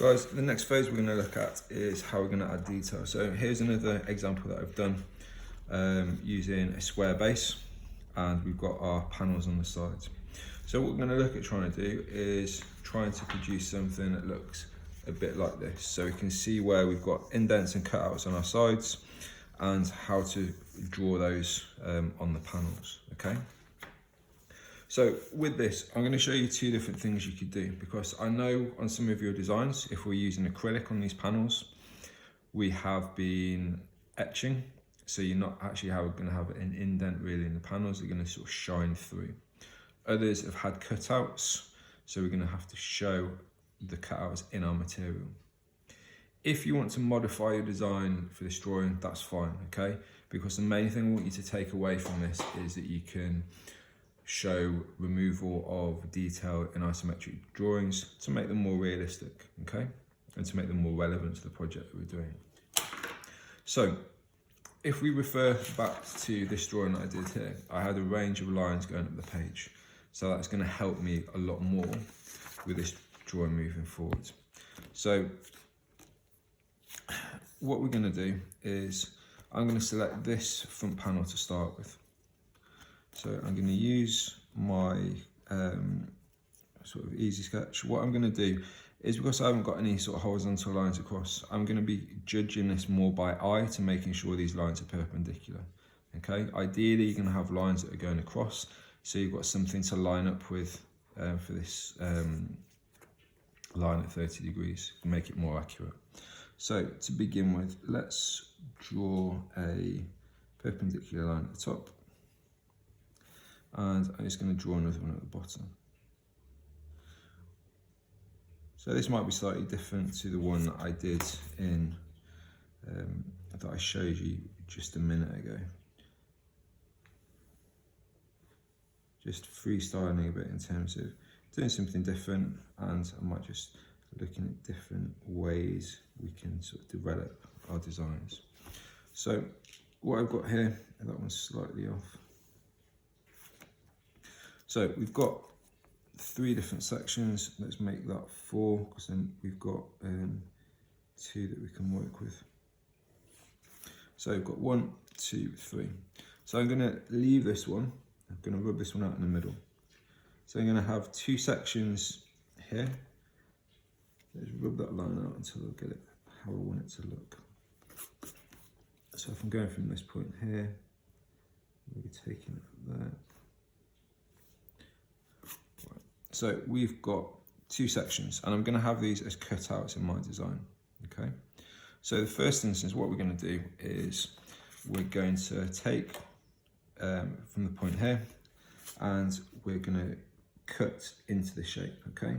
Guys, the next phase we're going to look at is how we're going to add detail. So here's another example that I've done using a square base, and we've got our panels on the sides. So what we're going to look at trying to do is trying to produce something that looks a bit like this. So we can see where we've got indents and cutouts on our sides and how to draw those on the panels, okay? So with this, I'm going to show you two different things you could do, because I know on some of your designs, if we're using acrylic on these panels, we have been etching. So you're not actually going to have an indent really in the panels, they're going to sort of shine through. Others have had cutouts, so we're going to have to show the cutouts in our material. If you want to modify your design for this drawing, that's fine, okay? Because the main thing I want you to take away from this is that you can show removal of detail in isometric drawings to make them more realistic, okay? And to make them more relevant to the project that we're doing. So, if we refer back to this drawing that I did here, I had a range of lines going up the page. So that's going to help me a lot more with this drawing moving forward. So, what we're going to do is, I'm going to select this front panel to start with. So I'm going to use my sort of easy sketch. What I'm going to do is, because I haven't got any sort of horizontal lines across, I'm going to be judging this more by eye to making sure these lines are perpendicular. Okay, ideally you're going to have lines that are going across, so you've got something to line up with for this line at 30 degrees to make it more accurate. So to begin with, let's draw a perpendicular line at the top. And I'm just going to draw another one at the bottom. So this might be slightly different to the one that I did in that I showed you just a minute ago. Just freestyling a bit in terms of doing something different, and I might just looking at different ways we can sort of develop our designs. So what I've got here, that one's slightly off. So we've got 3 different sections. Let's make that 4, because then we've got 2 that we can work with. So we've got 1, 2, 3. So I'm going to leave this one. I'm going to rub this one out in the middle. So I'm going to have 2 sections here. Let's rub that line out until I get it how I want it to look. So if I'm going from this point here, we'll be taking it there. So we've got 2 sections, and I'm going to have these as cutouts in my design, okay? So the first instance, what we're going to do is we're going to take from the point here, and we're going to cut into the shape, okay?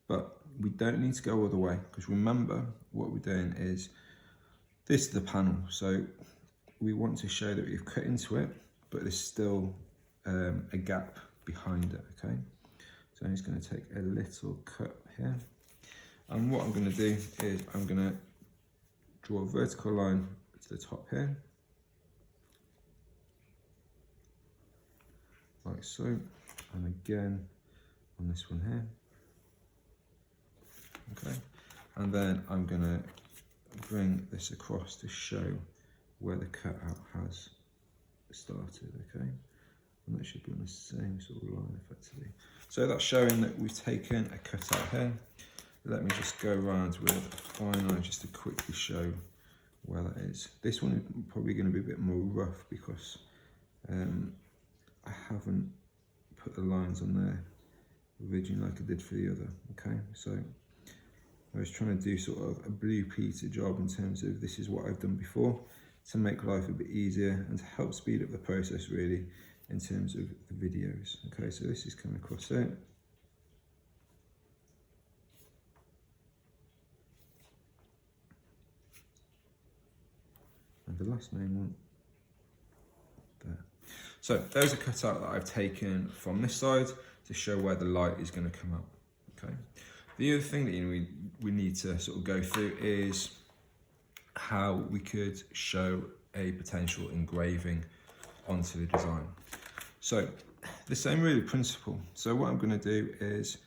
But we don't need to go all the way, because remember what we're doing is, this is the panel, so we want to show that we've cut into it, but there's still a gap behind it, okay? So I'm just going to take a little cut here, and what I'm going to do is I'm going to draw a vertical line to the top here, like so, and again on this one here, okay, and then I'm going to bring this across to show where the cutout has started, okay. And that should be on the same sort of line effectively. So that's showing that we've taken a cutout here. Let me just go around with a fine line just to quickly show where that is. This one is probably going to be a bit more rough, because I haven't put the lines on there originally like I did for the other, okay? So I was trying to do sort of a Blue Peter job in terms of, this is what I've done before, to make life a bit easier and to help speed up the process really, in terms of the videos. Okay, so this is coming across there. And the last main one, there. So there's a cutout that I've taken from this side to show where the light is going to come out, okay? The other thing that we need to sort of go through is how we could show a potential engraving onto the design. So the same really principle. So what I'm going to do is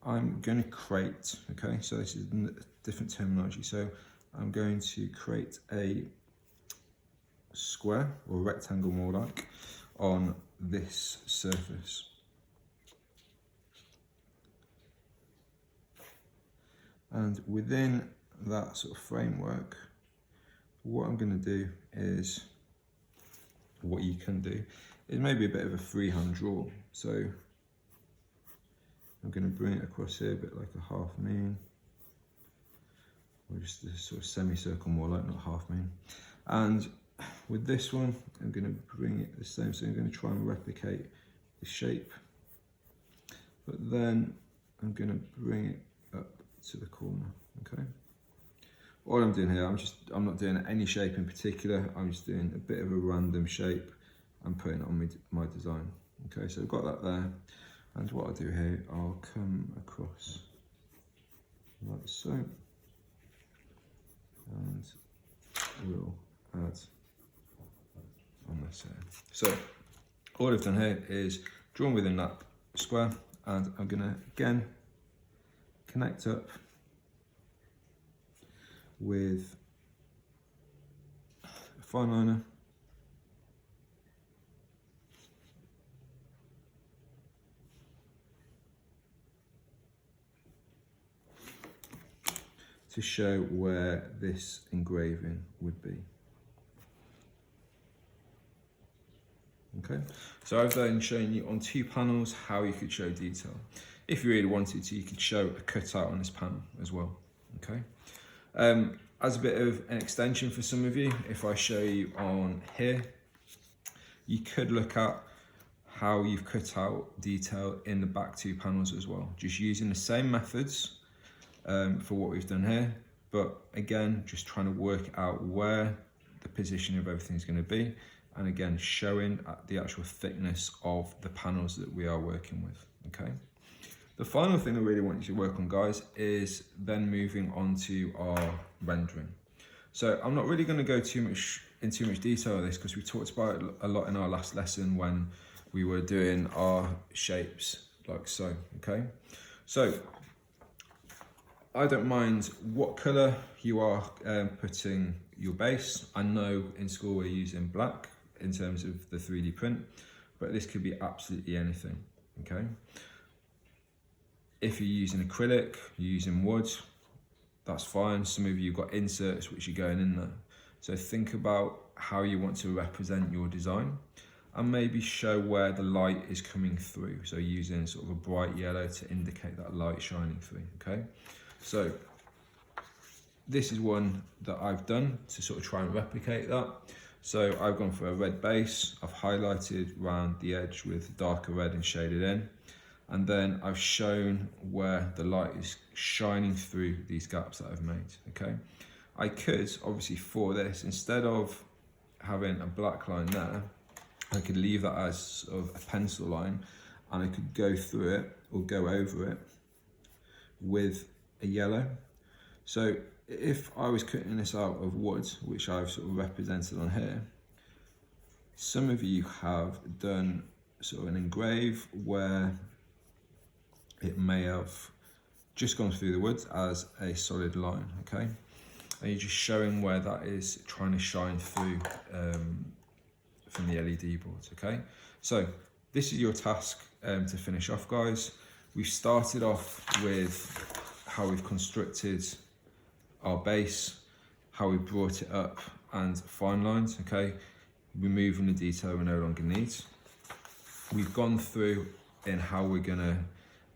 I'm going to create, okay, so this is different terminology. So I'm going to create a square or rectangle more like on this surface. And within that sort of framework, what I'm going to do is, what you can do, is maybe a bit of a freehand draw. So I'm going to bring it across here a bit like a half moon, or just a sort of semicircle more like, not half moon. And with this one, I'm going to bring it the same, so I'm going to try and replicate the shape, but then I'm going to bring it up to the corner, okay? All I'm doing here, I'm not doing any shape in particular, I'm just doing a bit of a random shape and putting it on my design. Okay, so I've got that there, and what I'll do here, I'll come across like so, and we'll add on this here. So all I've done here is drawn within that square, and I'm gonna again connect up with a fine liner, to show where this engraving would be. Okay, so I've then shown you on 2 panels how you could show detail. If you really wanted to, you could show a cutout on this panel as well. Okay, as a bit of an extension for some of you, if I show you on here, you could look at how you've cut out detail in the back 2 panels as well, just using the same methods for what we've done here, but again, just trying to work out where the position of everything is going to be, and again, showing the actual thickness of the panels that we are working with, okay? The final thing I really want you to work on, guys, is then moving on to our rendering. So I'm not really going to go in too much detail on this, because we talked about it a lot in our last lesson when we were doing our shapes like so, okay? So I don't mind what colour you are putting your base. I know in school we're using black in terms of the 3D print, but this could be absolutely anything, okay? If you're using acrylic, you're using wood, that's fine. Some of you have got inserts which are going in there. So think about how you want to represent your design, and maybe show where the light is coming through. So using sort of a bright yellow to indicate that light shining through, okay? So this is one that I've done to sort of try and replicate that. So I've gone for a red base, I've highlighted around the edge with darker red and shaded in, and then I've shown where the light is shining through these gaps that I've made, okay? I could, obviously for this, instead of having a black line there, I could leave that as sort of a pencil line, and I could go through it or go over it with a yellow. So if I was cutting this out of wood, which I've sort of represented on here, some of you have done sort of an engrave where it may have just gone through the wood as a solid line, okay? And you're just showing where that is trying to shine through from the LED boards, okay? So this is your task to finish off, guys. We've started off with how we've constructed our base, how we brought it up, and fine lines, okay? Removing the detail we no longer need. We've gone through in how we're gonna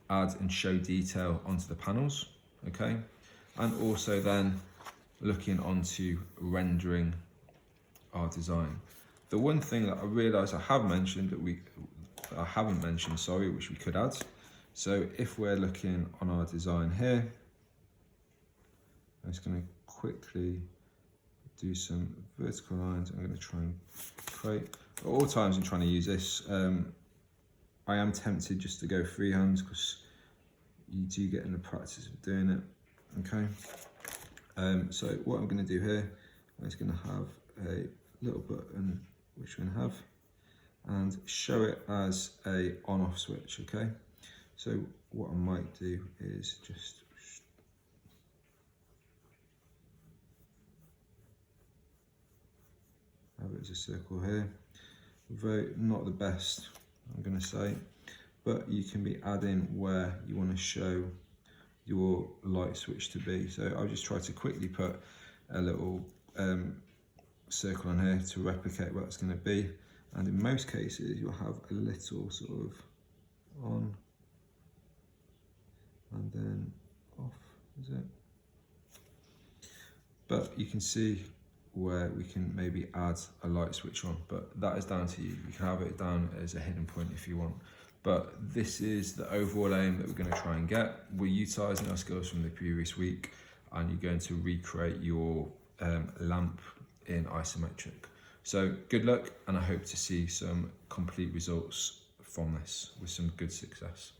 add and show detail onto the panels, okay? And also then looking onto rendering our design. The one thing that I realised I have mentioned I haven't mentioned, sorry, which we could add. So if we're looking on our design here, I'm just going to quickly do some vertical lines. I'm going to try and create. At all times I'm trying to use this. I am tempted just to go freehand because you do get in the practice of doing it. Okay. So what I'm going to do here, I'm just going to have a little button which we're going to have and show it as a on-off switch. Okay. So what I might do is just have it as a circle here. Very, not the best, I'm going to say, but you can be adding where you want to show your light switch to be. So I'll just try to quickly put a little circle on here to replicate what it's going to be, and in most cases you'll have a little sort of on and then off, is it? But you can see where we can maybe add a light switch on, but that is down to you. You can have it down as a hidden point if you want. But this is the overall aim that we're going to try and get. We're utilising our skills from the previous week, and you're going to recreate your lamp in Isometric. So good luck, and I hope to see some complete results from this with some good success.